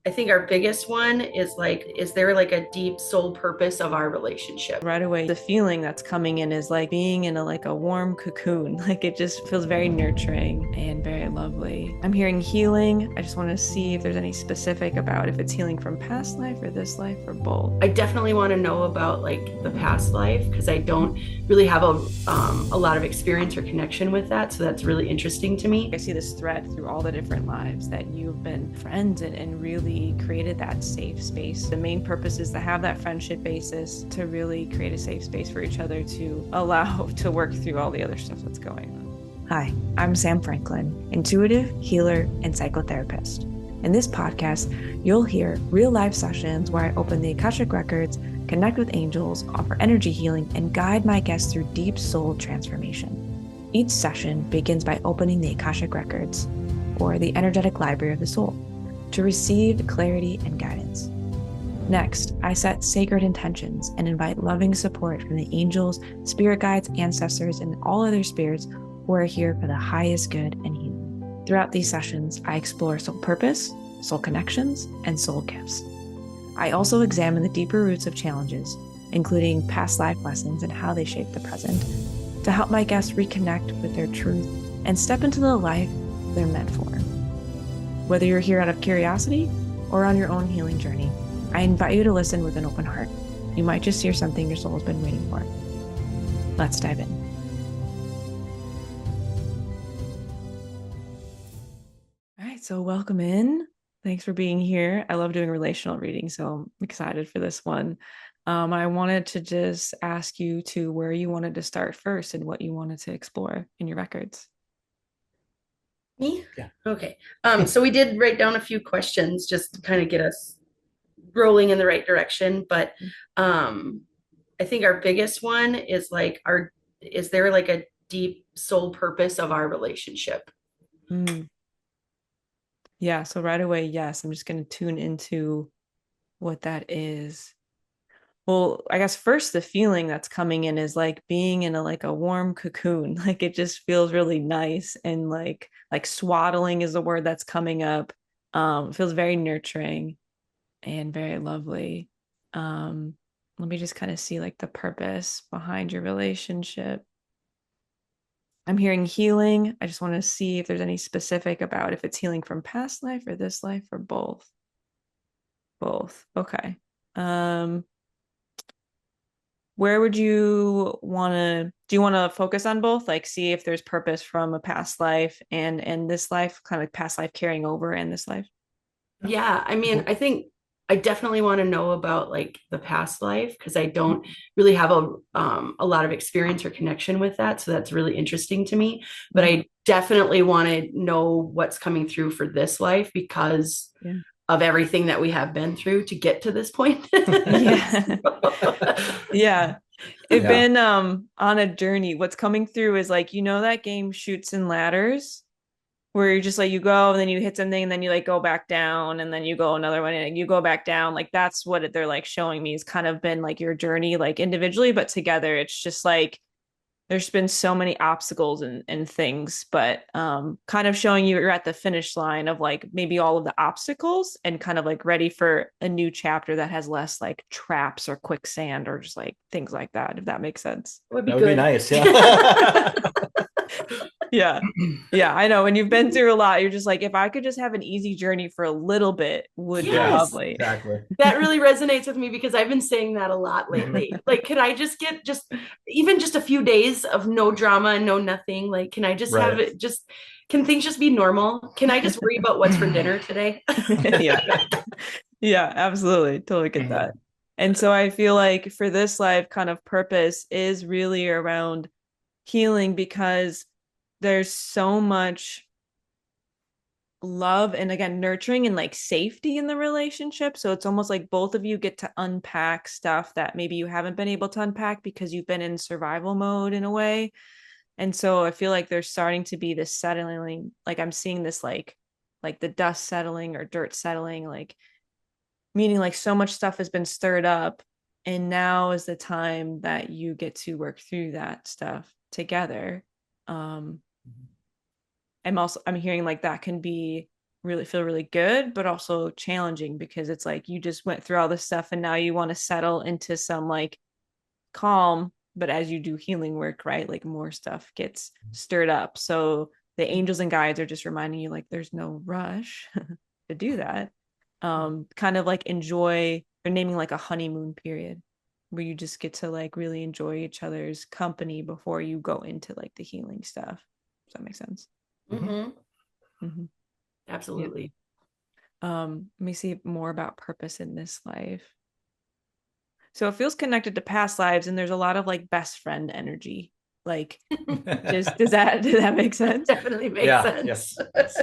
I think our biggest one is like, is there like a deep soul purpose of our relationship? Right away, the feeling that's coming in is like being in a warm cocoon. Like it just feels very nurturing and very lovely. I'm hearing healing. I just want to see if there's any specific about if it's healing from past life or this life or both. I definitely want to know about like the past life because I don't really have a lot of experience or connection with that. So that's really interesting to me. I see this thread through all the different lives that you've been friends and really created that safe space. The main purpose is to have that friendship basis, to really create a safe space for each other to allow to work through all the other stuff that's going on. Hi, I'm Sam Franklin, intuitive, healer, and psychotherapist. In this podcast, you'll hear real life sessions where I open the Akashic Records, connect with angels, offer energy healing, and guide my guests through deep soul transformation. Each session begins by opening the Akashic Records, or the energetic library of the soul, to receive clarity and guidance. Next, I set sacred intentions and invite loving support from the angels, spirit guides, ancestors, and all other spirits who are here for the highest good and healing. Throughout these sessions, I explore soul purpose, soul connections, and soul gifts. I also examine the deeper roots of challenges, including past life lessons and how they shape the present, to help my guests reconnect with their truth and step into the life they're meant for. Whether you're here out of curiosity or on your own healing journey, I invite you to listen with an open heart. You might just hear something your soul has been waiting for. Let's dive in. All right, so welcome in. Thanks for being here. I love doing relational readings, so I'm excited for this one. I wanted to just ask you to where you wanted to start first and what you wanted to explore in your records. Me? Yeah. Okay. So we did write down a few questions just to kind of get us rolling in the right direction. But um, I think our biggest one is like, is there like a deep soul purpose of our relationship? Mm. Yeah, so right away, yes, I'm just going to tune into what that is. Well, I guess first the feeling that's coming in is like being in a warm cocoon. Like it just feels really nice and like swaddling is the word that's coming up. It feels very nurturing and very lovely. Um, Let me just kind of see like the purpose behind your relationship. I'm hearing healing. I just want to see if there's any specific about if it's healing from past life or this life or both. Both. Okay. Um, where would you want to do you want to focus on both, like see if there's purpose from a past life and this life, kind of like past life carrying over in this life? Yeah, I mean, I think I definitely want to know about like the past life because I don't really have a lot of experience or connection with that. So that's really interesting to me. But Mhm. I definitely want to know what's coming through for this life because Yeah. of everything that we have been through to get to this point. Yeah. Yeah. It's Yeah. been on a journey. What's coming through is like, that game Shoots and Ladders, where you're just like you go and then you hit something and then you like go back down and then you go another one and you go back down. Like that's what they're like showing me, has kind of been like your journey, like individually, but together it's just like there's been so many obstacles and things, but kind of showing you're at the finish line of like maybe all of the obstacles and kind of like ready for a new chapter that has less like traps or quicksand or just like things like that, if that makes sense. Would be That would be good. nice. Yeah. Yeah. Yeah, I know. When you've been through a lot, you're just like, if I could just have an easy journey for a little bit, would be Yes, lovely. Exactly. that really resonates with me because I've been saying that a lot lately. Like, could I just get just even just a few days of no drama and no nothing? Like, can I just have Right. it just can things just be normal? Can I just worry about what's for dinner today? Yeah. Yeah, absolutely. Totally get that. And so I feel like for this life, kind of purpose is really around healing because there's so much love and again nurturing and like safety in the relationship, so it's almost like both of you get to unpack stuff that maybe you haven't been able to unpack because you've been in survival mode in a way. And so I feel like there's starting to be this settling, like I'm seeing this like the dust settling or dirt settling, like meaning like so much stuff has been stirred up and now is the time that you get to work through that stuff together. um I'm hearing like that can be really feel really good, but also challenging because it's like you just went through all this stuff and now you want to settle into some like calm. But as you do healing work, right, like more stuff gets stirred up. So the angels and guides are just reminding you like there's no rush to do that. Kind of like enjoy, they're naming like a honeymoon period where you just get to like really enjoy each other's company before you go into like the healing stuff. Does that make sense? Mm-hmm. Mm-hmm. Yeah. Absolutely. Let me see more about purpose in this life. So it feels connected to past lives, and there's a lot of like best friend energy. Like, just does that make sense? Definitely makes Yeah. sense. Yes. Yes.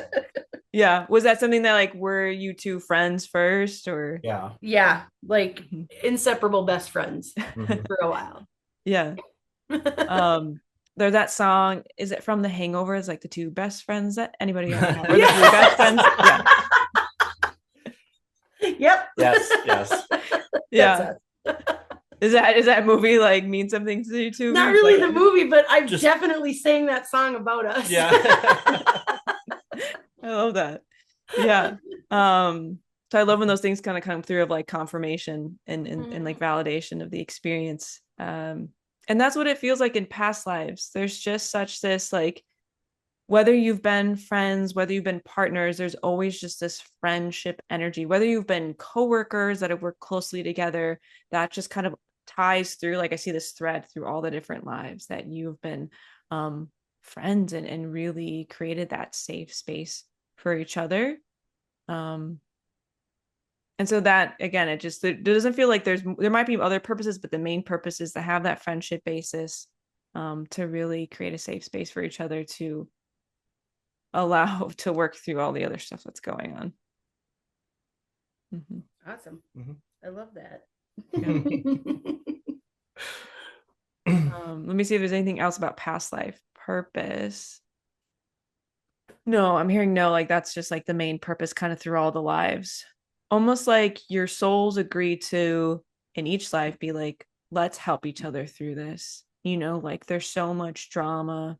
Yeah. Was that something that like were you two friends first, or? Yeah. Yeah, like inseparable best friends Mhm. for a while. Yeah. Um, there's that song. Is it from The Hangover? It's like the two best friends that anybody ever had, or the three best friends. Yeah. Yep. Yes. Yes. That's Yeah. us. Is that movie like mean something to you too? Not really Like, the movie, but I've just- definitely sang that song about us. Yeah. I love that. Yeah. So I love when those things kind of come through of like confirmation and like validation of the experience. And that's what it feels like in past lives. There's just such this like, whether you've been friends, whether you've been partners, there's always just this friendship energy. Whether you've been coworkers that have worked closely together, that just kind of ties through. Like I see this thread through all the different lives that you've been friends and really created that safe space for each other. And so that again, it doesn't feel like there might be other purposes, but the main purpose is to have that friendship basis, to really create a safe space for each other to allow to work through all the other stuff that's going on. Mm-hmm. Awesome. Mhm. I love that. Let me see if there's anything else about past life purpose. No, I'm hearing no, like that's just like the main purpose kind of through all the lives. Almost like your souls agree to in each life be like, let's help each other through this. Like there's so much drama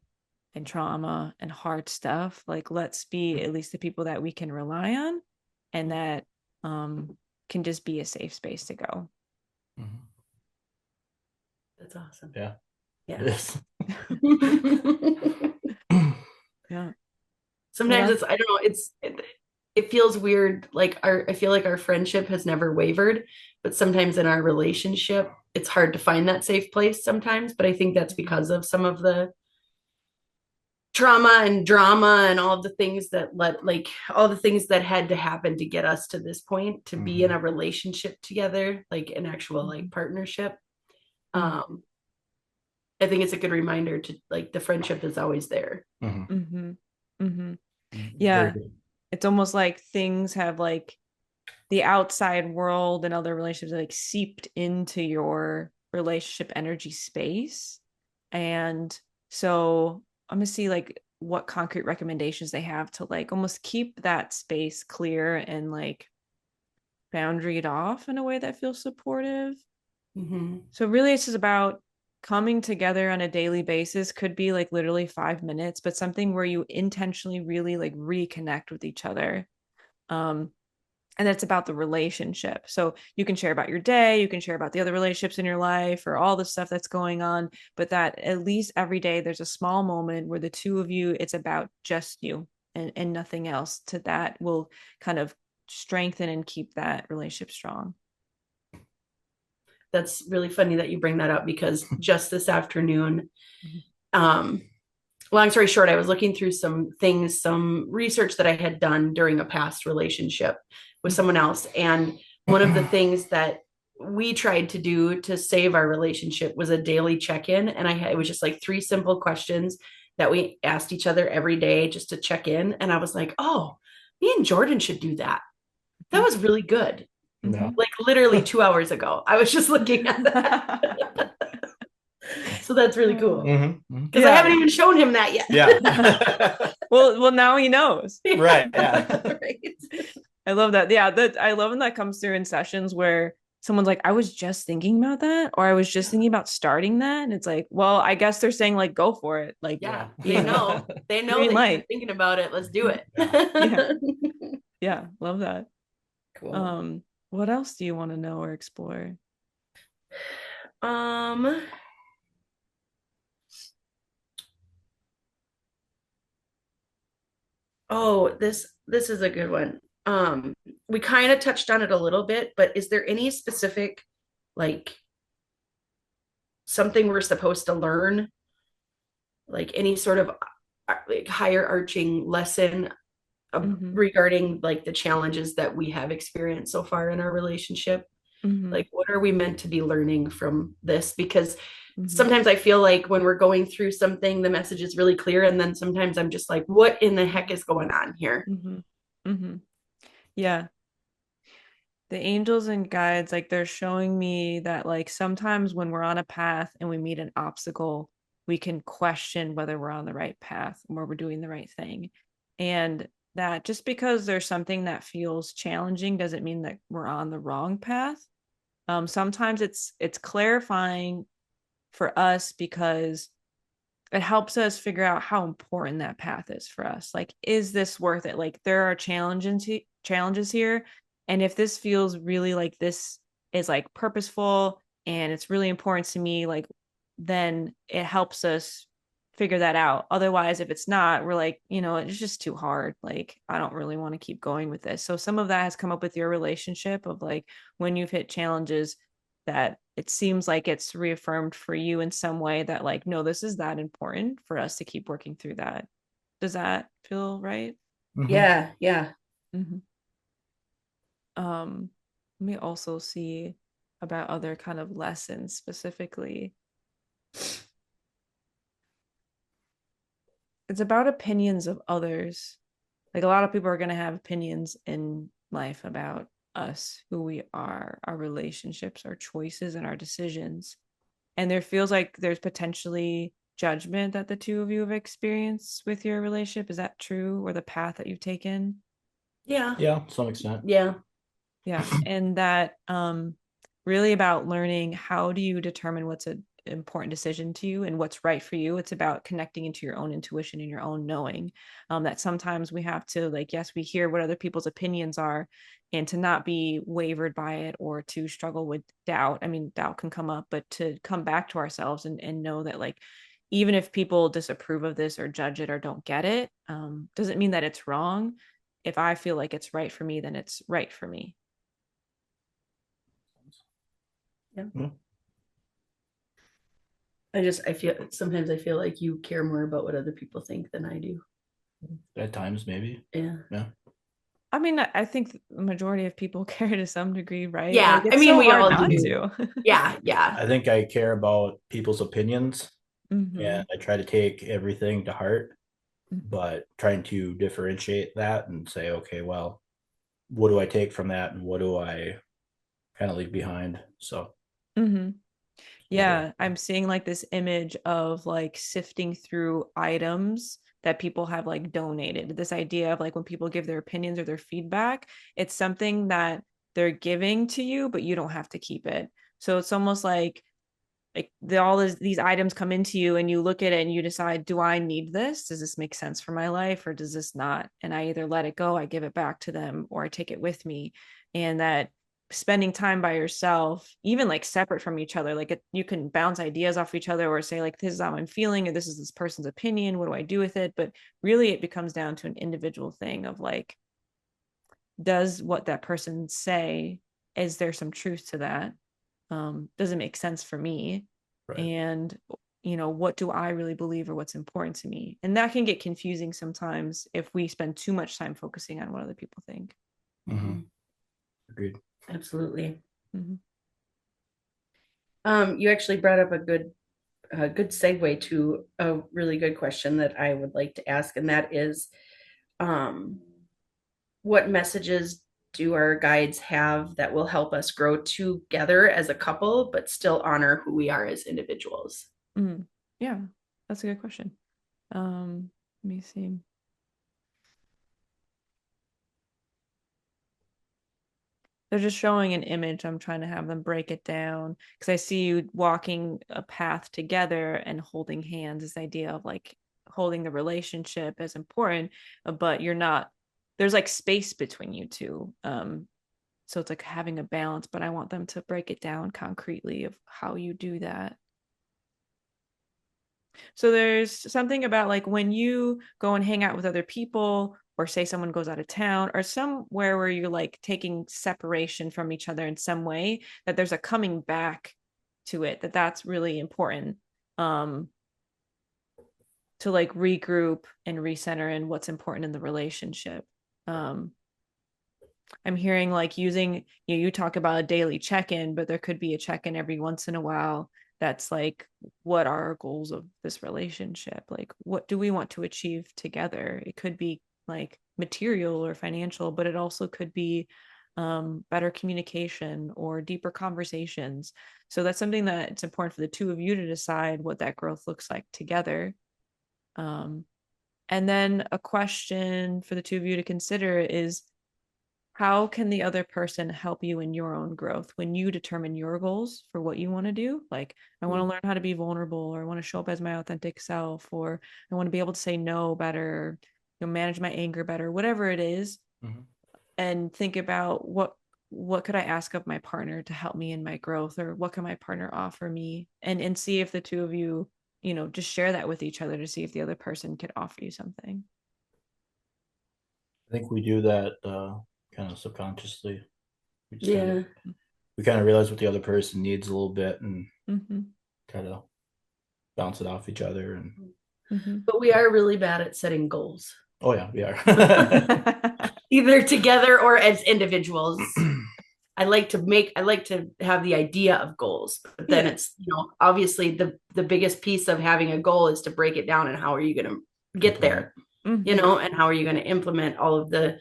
and trauma and hard stuff. Like let's be at least the people that we can rely on and that can just be a safe space to go. Mhm. That's awesome. Yeah. Yeah. It is. Yeah. Sometimes I don't know, it feels weird. Like I feel like our friendship has never wavered, but sometimes in our relationship, it's hard to find that safe place sometimes. But I think that's because of some of the trauma and drama and all the things all the things that had to happen to get us to this point to be in a relationship together, like an actual like partnership. I think it's a good reminder to like the friendship is always there. Yeah. It's almost like things have like the outside world and other relationships like seeped into your relationship energy space. And so I'm gonna see like what concrete recommendations they have to like almost keep that space clear and like boundaried off in a way that feels supportive. So really it's just about coming together on a daily basis. Could be like literally 5 minutes, but something where you intentionally really like reconnect with each other. And it's about the relationship. So you can share about your day, you can share about the other relationships in your life or all the stuff that's going on, but that at least every day there's a small moment where the two of you, it's about just you and nothing else. To that will kind of strengthen and keep that relationship strong. That's really funny that you bring that up because just this afternoon, long story short, I was looking through some research that I had done during a past relationship with someone else. And one of the things that we tried to do to save our relationship was a daily check-in. And it was just like 3 simple questions that we asked each other every day just to check in. And I was like, oh, me and Jordan should do that. That was really good. No. Like literally 2 hours ago, I was just looking at that. So that's really cool. Because I haven't even shown him that yet. Yeah. well, now he knows. Right. Yeah. Right. I love that. Yeah, I love when that comes through in sessions where someone's like, I was just thinking about that, or I was just thinking about starting that. And it's like, well, I guess they're saying like, go for it. Like, Yeah, they you know, know. They know green that you've been light. thinking about it. Let's do it. Yeah. Yeah. Yeah. Love that. Cool. What else do you want to know or explore? Um, oh, this is a good one. We kind of touched on it a little bit, but is there any specific like something we're supposed to learn, like any sort of like higher arching lesson Mm-hmm. regarding like the challenges that we have experienced so far in our relationship? Mm-hmm. Like, what are we meant to be learning from this? Because Mm-hmm. sometimes I feel like when we're going through something, the message is really clear. And then sometimes I'm just like, what in the heck is going on here? Mm-hmm. Mm-hmm. Yeah. The angels and guides, like they're showing me that like sometimes when we're on a path and we meet an obstacle, we can question whether we're on the right path or we're doing the right thing. And that just because there's something that feels challenging doesn't mean that we're on the wrong path. Sometimes it's clarifying for us because it helps us figure out how important that path is for us. Like, is this worth it? Like, there are challenges here, and if this feels really like this is like purposeful and it's really important to me, like, then it helps us figure that out. Otherwise, if it's not, we're like, it's just too hard. Like, I don't really want to keep going with this. So some of that has come up with your relationship of like when you've hit challenges that it seems like it's reaffirmed for you in some way that like no, this is that important for us to keep working through that. Does that feel right? Hmm. Yeah, yeah. Mm-hmm. Let me also see about other kind of lessons specifically. It's about opinions of others. Like a lot of people are going to have opinions in life about us, who we are, our relationships, our choices, and our decisions. And there feels like there's potentially judgment that the two of you have experienced with your relationship. Is that true? Or the path that you've taken? Yeah. Yeah, to some extent. Yeah. Yeah. And that really about learning how do you determine what's an important decision to you and what's right for you. It's about connecting into your own intuition and your own knowing. That sometimes we have to like, yes, we hear what other people's opinions are and to not be wavered by it or to struggle with doubt. I mean, doubt can come up, but to come back to ourselves and know that like even if people disapprove of this or judge it or don't get it, doesn't mean that it's wrong. If I feel like it's right for me, then it's right for me. Yeah. Yeah. I feel sometimes I feel like you care more about what other people think than I do. At times, maybe. Yeah. Yeah. I mean, I think the majority of people care to some degree, right? Like Yeah. I it's mean, so we hard all not do. to. Yeah. Yeah. I think I care about people's opinions Mm-hmm. and I try to take everything to heart, Mm-hmm. but trying to differentiate that and say, okay, well, what do I take from that and what do I kind of leave behind? So, Mm-hmm. yeah. Yeah, I'm seeing like this image of like sifting through items that people have like donated. This idea of like when people give their opinions or their feedback, it's something that they're giving to you, but you don't have to keep it. So it's almost like all these items come into you and you look at it and you decide, do I need this? Does this make sense for my life or does this not? And I either let it go, I give it back to them, or I take it with me. And that spending time by yourself, even like separate from each other, like you can bounce ideas off each other or say like, this is how I'm feeling, or this is this person's opinion. What do I do with it? But really it becomes down to an individual thing of like, does what that person say, is there some truth to that? Does it make sense for me? Right. And what do I really believe or what's important to me? And that can get confusing sometimes if we spend too much time focusing on what other people think. Mm-hmm. Agreed. Absolutely. Mm-hmm. You actually brought up a good segue to a really good question that I would like to ask, and that is, um, what messages do our guides have that will help us grow together as a couple, but still honor who we are as individuals? Mm-hmm. Yeah, that's a good question. Let me see. they're just showing an image. I'm trying to have them break it down because I see you walking a path together and holding hands. This idea of like holding the relationship as important, but you're not. There's like space between you two. So it's like having a balance, but I want them to break it down concretely of how you do that. So there's something about like when you go and hang out with other people, or say someone goes out of town, or somewhere where you're like taking separation from each other in some way, that there's a coming back to it, that's really important, um, to like regroup and recenter in what's important in the relationship. Um, I'm hearing like using, you talk about a daily check-in, but there could be a check-in every once in a while that's like, what are our goals of this relationship? Like, what do we want to achieve together? It could be like material or financial, but it also could be better communication or deeper conversations. So that's something that it's important for the two of you to decide what that growth looks like together. Um, and then a question for the two of you to consider is, how can the other person help you in your own growth when you determine your goals for what you want to do? Like, I want to learn how to be vulnerable, or I want to show up as my authentic self, or I want to be able to say no better, manage my anger better, whatever it is. Mm-hmm. And think about what could I ask of my partner to help me in my growth, or what can my partner offer me, and see if the two of you, just share that with each other to see if the other person could offer you something. I think we do that kind of subconsciously. We just kind of realize what the other person needs a little bit and kind of bounce it off each other. And But we are really bad at setting goals. Oh yeah, we are. Either together or as individuals. I like to have the idea of goals, but then it's, obviously the biggest piece of having a goal is to break it down, and how are you going to get there, and how are you going to implement all of the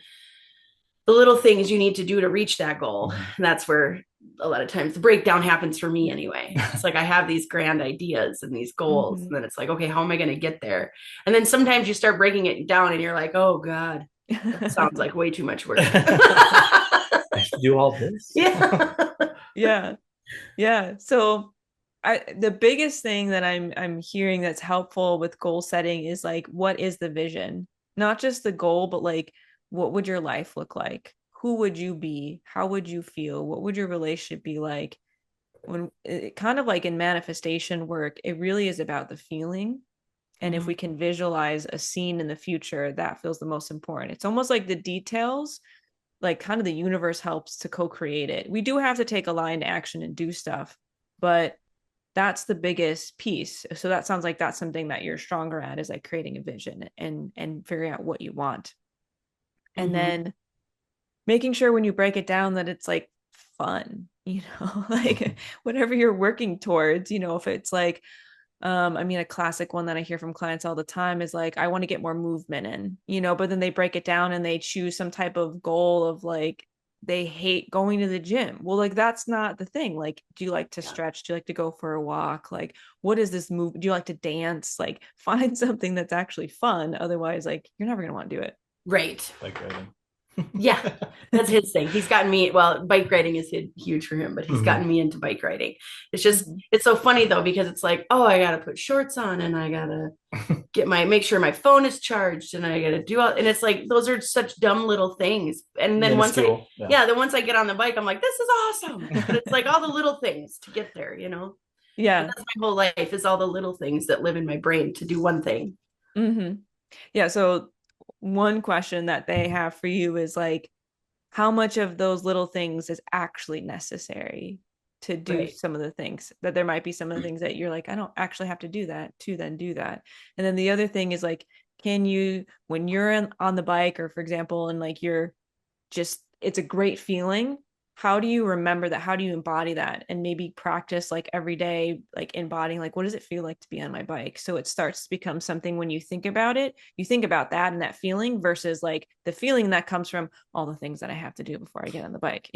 little things you need to do to reach that goal. And that's where a lot of times the breakdown happens for me anyway. It's like I have these grand ideas and these goals, and then it's like, okay, how am I going to get there? And then sometimes you start breaking it down and you're like, oh God, that sounds like way too much work. I have to do all this. Yeah. So the biggest thing that I'm hearing that's helpful with goal setting is like, what is the vision? Not just the goal, but like, what would your life look like? Who would you be? How would you feel? What would your relationship be like? When it, kind of like in manifestation work, it really is about the feeling. And if we can visualize a scene in the future, that feels the most important. It's almost like the details, like kind of the universe helps to co-create it. We do have to take aligned action and do stuff, but that's the biggest piece. So that sounds like that's something that you're stronger at, is like creating a vision and figuring out what you want. And then making sure when you break it down that it's like fun, like whatever you're working towards, if it's like, a classic one that I hear from clients all the time is like, I want to get more movement in, but then they break it down and they choose some type of goal of like, they hate going to the gym. Well, like, that's not the thing. Like, do you like to stretch? Do you like to go for a walk? Like, what is this move? Do you like to dance? Like, find something that's actually fun. Otherwise, like, you're never going to want to do it. Right. Bike riding. Yeah, that's his thing. He's gotten me, well, bike riding is huge for him, but he's gotten me into bike riding. It's just, it's so funny though, because it's like, oh, I got to put shorts on, and I got to make sure my phone is charged, and I got to do all, and it's like, those are such dumb little things. And then once I get on the bike, I'm like, this is awesome. But it's like all the little things to get there, Yeah. But that's my whole life, is all the little things that live in my brain to do one thing. Yeah. So one question that they have for you is like, how much of those little things is actually necessary to do some of the things? That there might be some of the things that you're like, I don't actually have to do that to then do that. And then the other thing is like, can you, when you're on the bike, or for example, and like you're just, it's a great feeling, how do you remember that? How do you embody that? And maybe practice like every day, like embodying, like, what does it feel like to be on my bike? So it starts to become something, when you think about it, you think about that and that feeling versus like the feeling that comes from all the things that I have to do before I get on the bike,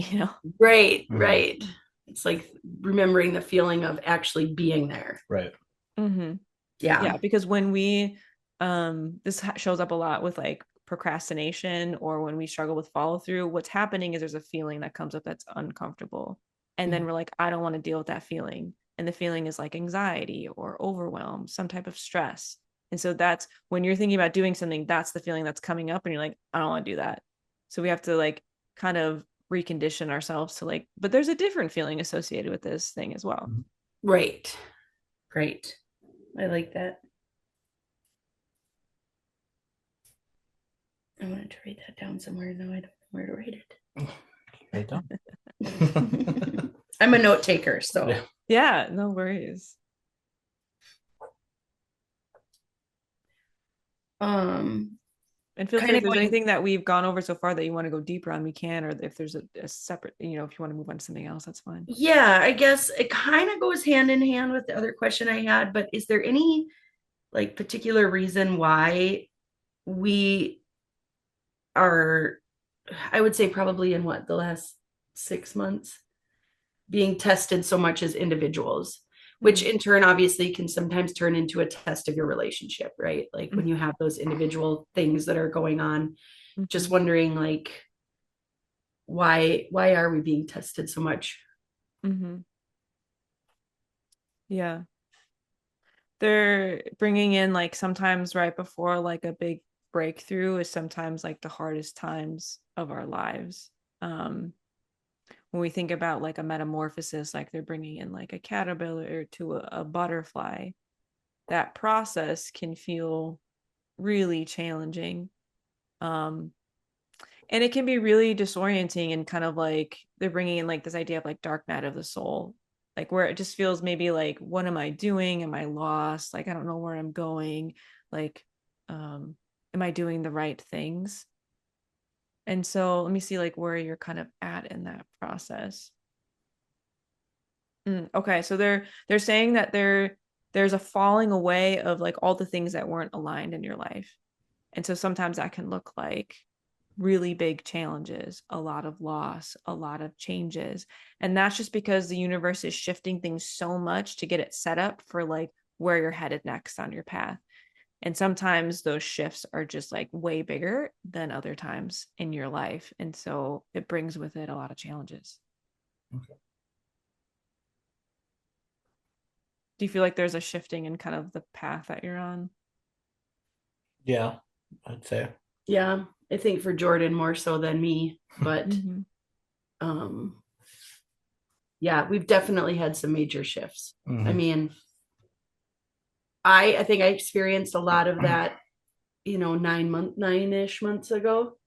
Right. It's like remembering the feeling of actually being there. Right. Yeah. Because when we, this shows up a lot with like procrastination or when we struggle with follow through, what's happening is there's a feeling that comes up that's uncomfortable. And then we're like, I don't want to deal with that feeling. And the feeling is like anxiety or overwhelm, some type of stress. And so that's when you're thinking about doing something, that's the feeling that's coming up and you're like, I don't want to do that. So we have to like kind of recondition ourselves to like, but there's a different feeling associated with this thing as well. Right. Right. I like that. I wanted to write that down somewhere. Now I don't know where to write it. Right down. I'm a note taker, so yeah, no worries. And feel free if there's anything that we've gone over so far that you want to go deeper on, we can, or if there's a separate, if you want to move on to something else, that's fine. Yeah, I guess it kind of goes hand in hand with the other question I had, but is there any like particular reason why we are, I would say probably in what, the last 6 months, being tested so much as individuals, which in turn obviously can sometimes turn into a test of your relationship, right? Like when you have those individual things that are going on, just wondering like why are we being tested so much? Yeah, they're bringing in like sometimes right before like a big breakthrough is sometimes like the hardest times of our lives. When we think about like a metamorphosis, like they're bringing in like a caterpillar to a butterfly, that process can feel really challenging. And it can be really disorienting and kind of like they're bringing in like this idea of like dark night of the soul, like where it just feels maybe like, what am I doing? Am I lost? Like, I don't know where I'm going. Like, am I doing the right things? And so let me see like where you're kind of at in that process. Okay, so they're saying that there's a falling away of like all the things that weren't aligned in your life. And so sometimes that can look like really big challenges, a lot of loss, a lot of changes. And that's just because the universe is shifting things so much to get it set up for like where you're headed next on your path. And sometimes those shifts are just like way bigger than other times in your life. And so it brings with it a lot of challenges. Okay. Do you feel like there's a shifting in kind of the path that you're on? Yeah, I'd say. Yeah, I think for Jordan more so than me, but yeah, we've definitely had some major shifts. I mean, I think I experienced a lot of that, 9-ish months ago.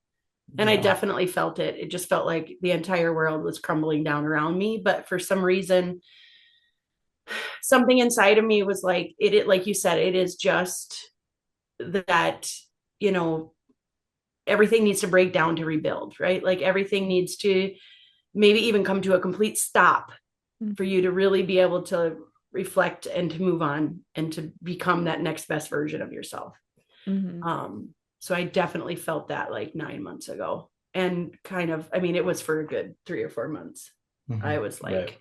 And I definitely felt it. It just felt like the entire world was crumbling down around me. But for some reason, something inside of me was like, like you said, it is just that, everything needs to break down to rebuild, right? Like everything needs to maybe even come to a complete stop for you to really be able to reflect and to move on and to become that next best version of yourself. So I definitely felt that like 9 months ago, and kind of, I mean, it was for a good 3 or 4 months. I was like, right.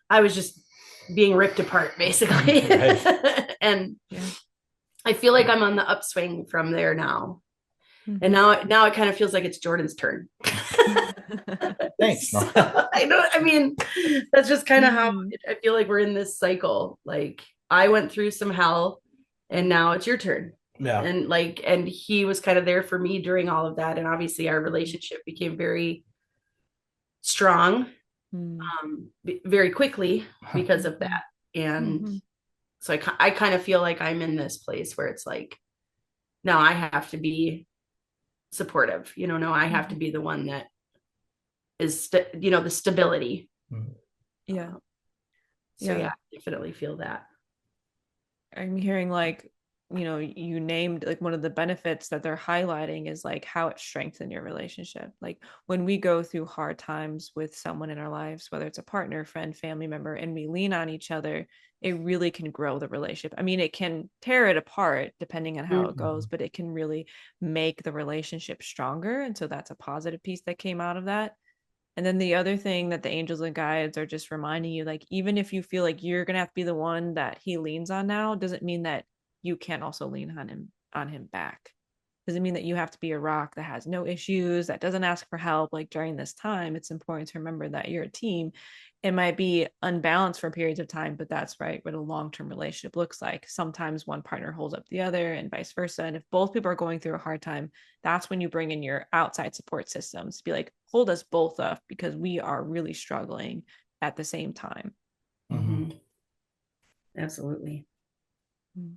I was just being ripped apart basically. And I feel like I'm on the upswing from there now. And now it kind of feels like it's Jordan's turn. Thanks. So, I mean, that's just kind of how I feel like we're in this cycle. Like I went through some hell and now it's your turn. Yeah. And he was kind of there for me during all of that. And obviously our relationship became very strong, very quickly because of that. And so I kind of feel like I'm in this place where it's like, now I have to be supportive, no, I have to be the one that is, the stability. Yeah. So yeah, I definitely feel that. I'm hearing like, you named like one of the benefits that they're highlighting is like how it strengthened your relationship. Like when we go through hard times with someone in our lives, whether it's a partner, friend, family member, and we lean on each other, it really can grow the relationship. I mean, it can tear it apart depending on how it goes, but it can really make the relationship stronger. And so that's a positive piece that came out of that. And then the other thing that the angels and guides are just reminding you, like, even if you feel like you're going to have to be the one that he leans on now, doesn't mean that you can't also lean on him back. Doesn't mean that you have to be a rock that has no issues, that doesn't ask for help. Like during this time, it's important to remember that you're a team. It might be unbalanced for periods of time, but that's right what a long-term relationship looks like. Sometimes one partner holds up the other and vice versa. And if both people are going through a hard time, that's when you bring in your outside support systems to be like, hold us both up because we are really struggling at the same time. Mm-hmm. Absolutely. Mm.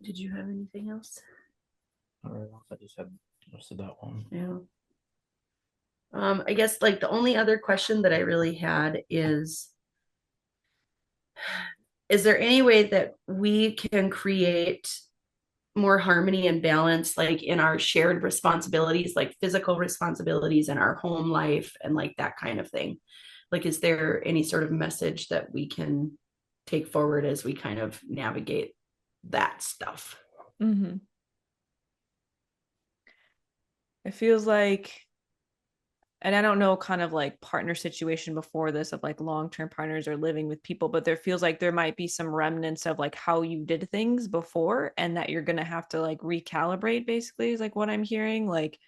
Did you have anything else? All right, I just had most of that one. Yeah. I guess like the only other question that I really had is there any way that we can create more harmony and balance like in our shared responsibilities, like physical responsibilities in our home life and like that kind of thing? Like, is there any sort of message that we can take forward as we kind of navigate that stuff? Mm-hmm. It feels like, and I don't know kind of like partner situation before this of like long-term partners or living with people, but there feels like there might be some remnants of like how you did things before and that you're going to have to like recalibrate basically is like what I'm hearing. Like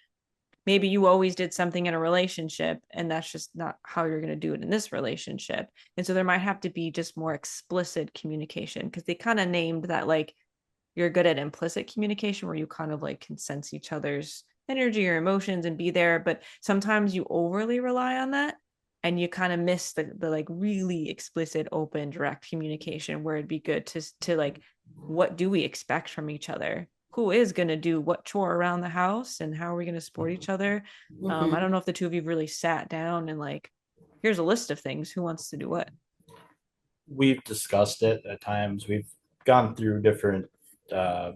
maybe you always did something in a relationship and that's just not how you're going to do it in this relationship. And so there might have to be just more explicit communication because they kind of named that like you're good at implicit communication where you kind of like can sense each other's energy or emotions and be there, but sometimes you overly rely on that and you kind of miss the like really explicit open direct communication where it'd be good to like what do we expect from each other, who is going to do what chore around the house and how are we going to support each other. I Mm-hmm. don't know if the two of you really sat down and like here's a list of things, who wants to do what. We've discussed it at times. We've gone through different uh,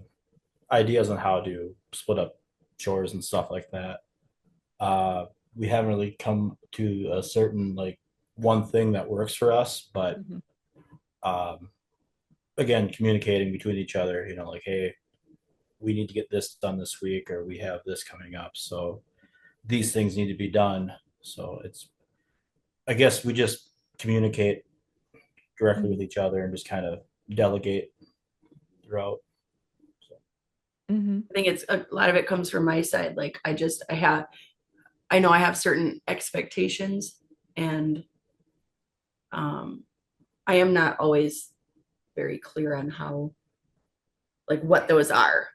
ideas on how to split up chores and stuff like that. Uh, we haven't really come to a certain like one thing that works for us, but Mm-hmm. um, again, communicating between each other, like, hey, we need to get this done this week, or we have this coming up, so these things need to be done. So it's, I guess, we just communicate directly with each other and just kind of delegate throughout. So. Mm-hmm. I think it's a lot of it comes from my side. Like I know I have certain expectations and um I am not always very clear on how like what those are,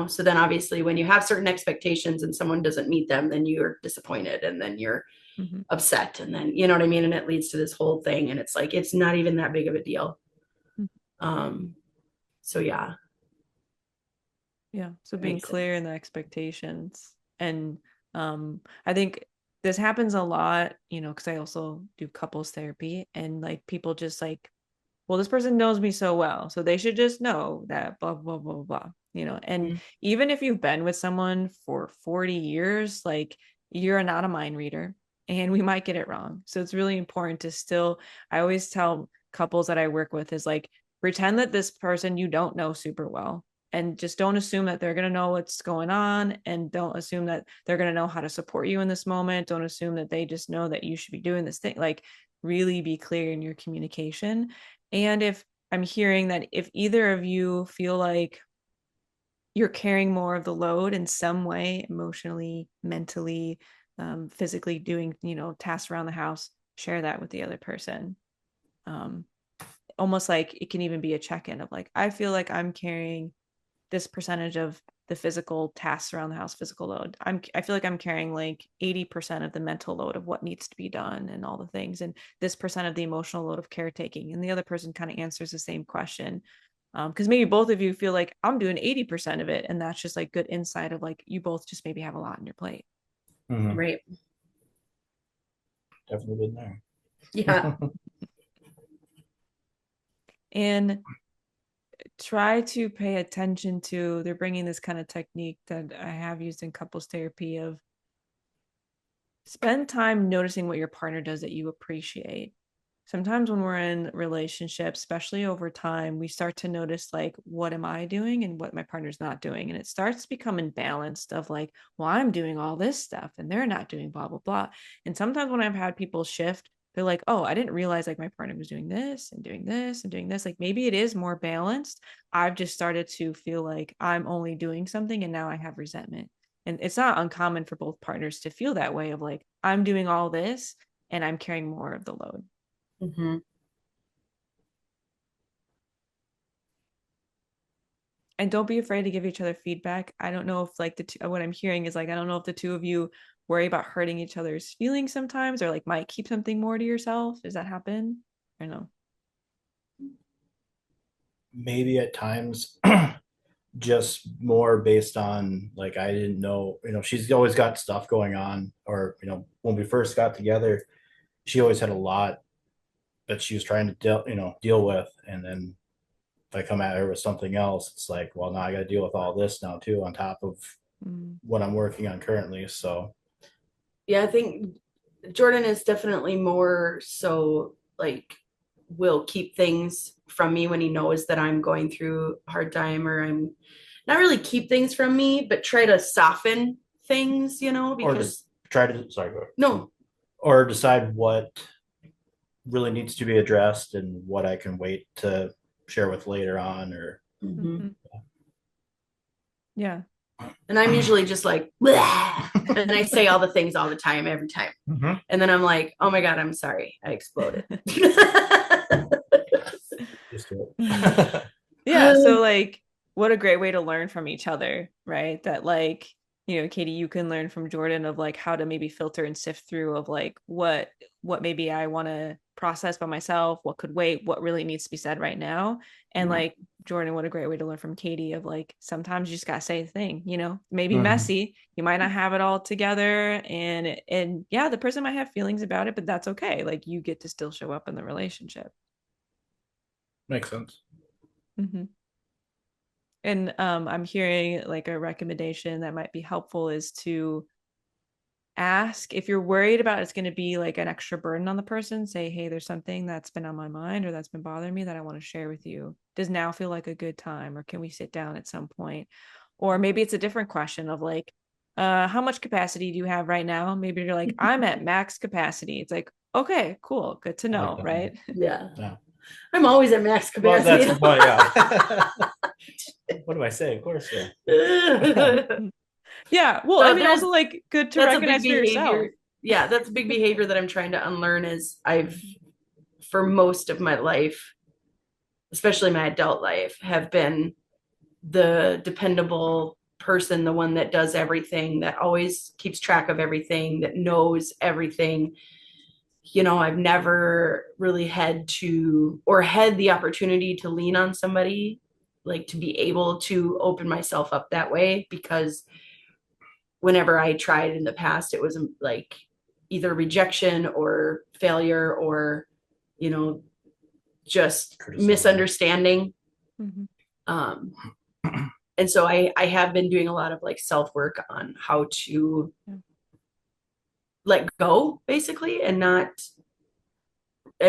so then obviously when you have certain expectations and someone doesn't meet them, then you're disappointed and then you're Mm-hmm. upset and then you know what I mean, and it leads to this whole thing and it's like it's not even that big of a deal. um so yeah, Yeah. So that being makes sense. clear in the expectations. And I think this happens a lot, because I also do couples therapy and like people just like, well, this person knows me so well, so they should just know that blah, blah, blah, blah, and Mm-hmm. even if you've been with someone for 40 years, like you're not a mind reader and we might get it wrong. So it's really important to still, I always tell couples that I work with is like, pretend that this person you don't know super well and just don't assume that they're going to know what's going on and don't assume that they're going to know how to support you in this moment. Don't assume that they just know that you should be doing this thing. Like really be clear in your communication. And if I'm hearing that if either of you feel like you're carrying more of the load in some way, emotionally, mentally, physically doing, tasks around the house, share that with the other person. Um, Almost like it can even be a check-in of like, I feel like I'm carrying this percentage of the physical tasks around the house, physical load. I feel like I'm carrying like 80% of the mental load of what needs to be done and all the things, and this percent of the emotional load of caretaking. And the other person kind of answers the same question. Because maybe both of you feel like I'm doing 80% of it, and that's just like good insight of like you both just maybe have a lot on your plate. Mm-hmm. Right. Definitely been Yeah. there. And try to pay attention to, they're bringing this kind of technique that I have used in couples therapy of spend time noticing what your partner does that you appreciate. Sometimes when we're in relationships, especially over time, we start to notice like, what am I doing and what my partner's not doing? And it starts becoming balanced of like, well, I'm doing all this stuff and they're not doing blah, blah, blah. And sometimes when I've had people shift, they're like, oh, I didn't realize like my partner was doing this and doing this and doing this. Like maybe it is more balanced. I've just started to feel like I'm only doing something and now I have resentment. And it's not uncommon for both partners to feel that way of like, I'm doing all this and I'm carrying more of the load. Mm-hmm. And don't be afraid to give each other feedback. I don't know if like what I'm hearing is like, I don't know if the two of you worry about hurting each other's feelings sometimes, or like might keep something more to yourself. Does that happen? Or no? Maybe at times, just more based on like I didn't know, she's always got stuff going on, or when we first got together, she always had a lot that she was trying to deal with, and then if I come at her with something else, it's like, well, now I got to deal with all this now too, on top of what I'm working on currently. So Yeah, I think Jordan is definitely more so like will keep things from me when he knows that I'm going through a hard time, or I'm not really keep things from me, but try to soften things, or just because try to sorry, no. or decide what really needs to be addressed and what I can wait to share with later on, or Mm-hmm. Yeah. And I'm usually just like, "Bleh," and I say all the things all the time, every time. mm-hmm. And then I'm like, oh my God, I'm sorry. I exploded. Just do Mhm. it. Yeah. So like what a great way to learn from each other, right? That like, Katie, you can learn from Jordan of like how to maybe filter and sift through of like what maybe I want to process by myself, what could wait, what really needs to be said right now. And like Jordan, what a great way to learn from Katie of like sometimes you just gotta say the thing, maybe messy. You might not have it all together. And yeah, the person might have feelings about it, but that's okay. Like you get to still show up in the relationship. Makes sense. Mm-hmm. And I'm hearing like a recommendation that might be helpful is to ask if you're worried about it's going to be like an extra burden on the person. Say, hey, there's something that's been on my mind or that's been bothering me that I want to share with you. Does now feel like a good time, or can we sit down at some point? Or maybe it's a different question of like, how much capacity do you have right now? Maybe you're like, I'm at max capacity. It's like, okay, cool, good to I like know, that. right? Yeah. I'm always at max Well, capacity. that's well, yeah. What do I say? Of course, yeah. Yeah. Well, I So mean, also like good to that's a big recognize for yourself. behavior. Yeah, that's a big behavior that I'm trying to unlearn. Is for most of my life, especially my adult life, have been the dependable person, the one that does everything, that always keeps track of everything, that knows everything. I've never really had to, or had the opportunity to lean on somebody, like to be able to open myself up that way, because whenever I tried in the past, it was like either rejection or failure, or, just Criticism. misunderstanding. Mm-hmm. Um, and so I have been doing a lot of like self work on how to let go, basically, and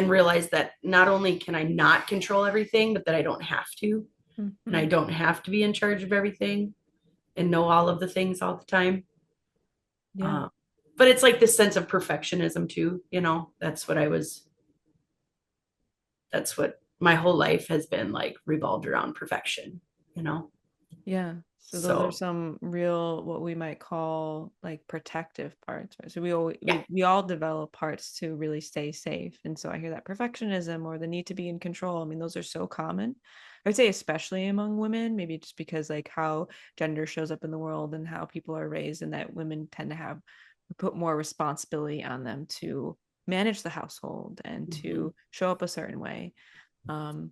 realize that not only can I not control everything, but that I don't have to, and I don't have to be in charge of everything and know all of the things all the time. Yeah. But it's like this sense of perfectionism too, that's what my whole life has been like, revolved around perfection. Yeah. So those are So some real what we might call like protective parts, right? So we all yeah. we all develop parts to really stay safe. And so I hear that perfectionism or the need to be in control. I mean, those are so common. I would say especially among women, maybe just because like how gender shows up in the world and how people are raised, and that women tend to have put more responsibility on them to manage the household and to show up a certain way. Um,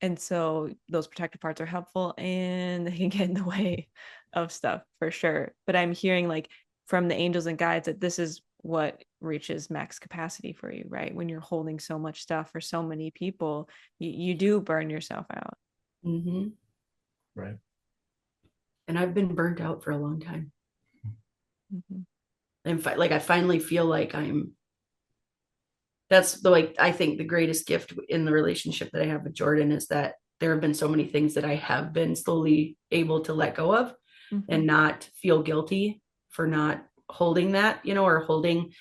and so those protective parts are helpful and they can get in the way of stuff for sure. But I'm hearing like from the angels and guides that this is what reaches max capacity for you, right? When you're holding so much stuff for so many people, you do burn yourself out. Mm-hmm. Right. And I've been burnt out for a long time. Mm-hmm. And like I finally feel like that's the, like, I think the greatest gift in the relationship that I have with Jordan is that there have been so many things that I have been slowly able to let go of, Mm-hmm. and not feel guilty for not holding that, or holding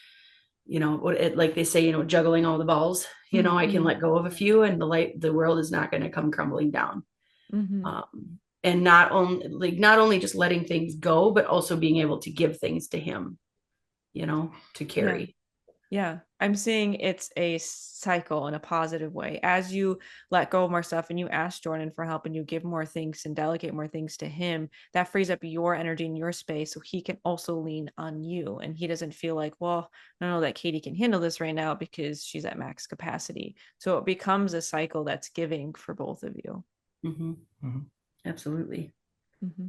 like they say, juggling all the balls. I can let go of a few, and the world is not going to come crumbling down. And not only just letting things go, but also being able to give things to him, to carry. Yeah, I'm seeing it's a cycle in a positive way. As you let go of more stuff and you ask Jordan for help and you give more things and delegate more things to him, that frees up your energy in your space so he can also lean on you. And he doesn't feel like, well, I don't know that Katie can handle this right now because she's at max capacity. So it becomes a cycle that's giving for both of you. Mm-hmm. Mm-hmm. Absolutely. Mm-hmm.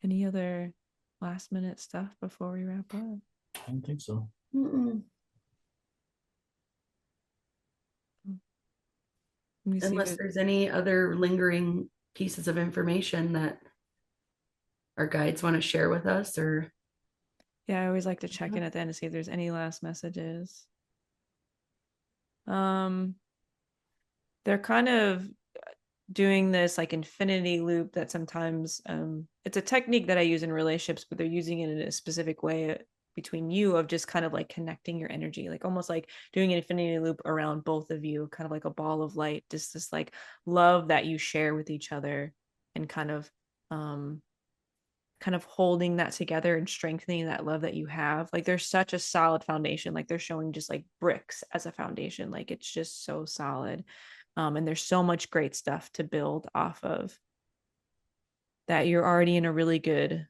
Any other last minute stuff before we wrap up? I don't think so. Unless there's any other lingering pieces of information that our guides want to share with us, or I always like to check in at the end to see if there's any last messages. They're kind of doing this like infinity loop that sometimes it's a technique that I use in relationships, but they're using it in a specific way between you, of just kind of like connecting your energy, like almost like doing an infinity loop around both of you, kind of like a ball of light, just this like love that you share with each other, and kind of holding that together and strengthening that love that you have. Like there's such a solid foundation, like they're showing just like bricks as a foundation, like it's just so solid. And there's so much great stuff to build off of, that you're already in a really good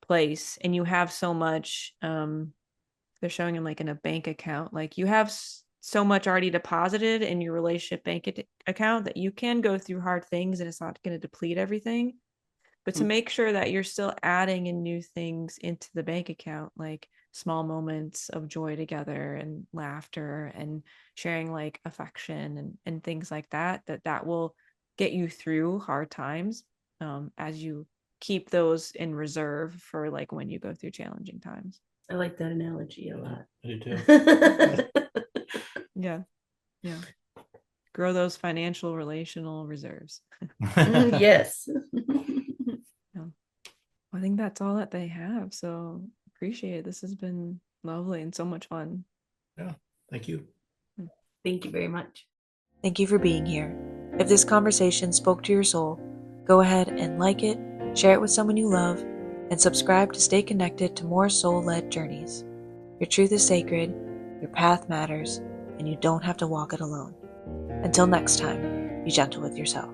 place, and you have so much. They're showing him like in a bank account, like you have so much already deposited in your relationship bank account that you can go through hard things and it's not going to deplete everything. But to make sure that you're still adding in new things into the bank account, like small moments of joy together and laughter and sharing like affection and things like that, that will get you through hard times, as you keep those in reserve for like when you go through challenging times. I like that analogy a lot. I do too. Yeah. Grow those financial relational reserves. Yes. I think that's all that they have. So appreciate it. This has been lovely and so much fun. Yeah. Thank you. Thank you very much. Thank you for being here. If this conversation spoke to your soul, go ahead and like it, share it with someone you love, and subscribe to stay connected to more soul-led journeys. Your truth is sacred, your path matters, and you don't have to walk it alone. Until next time, be gentle with yourself.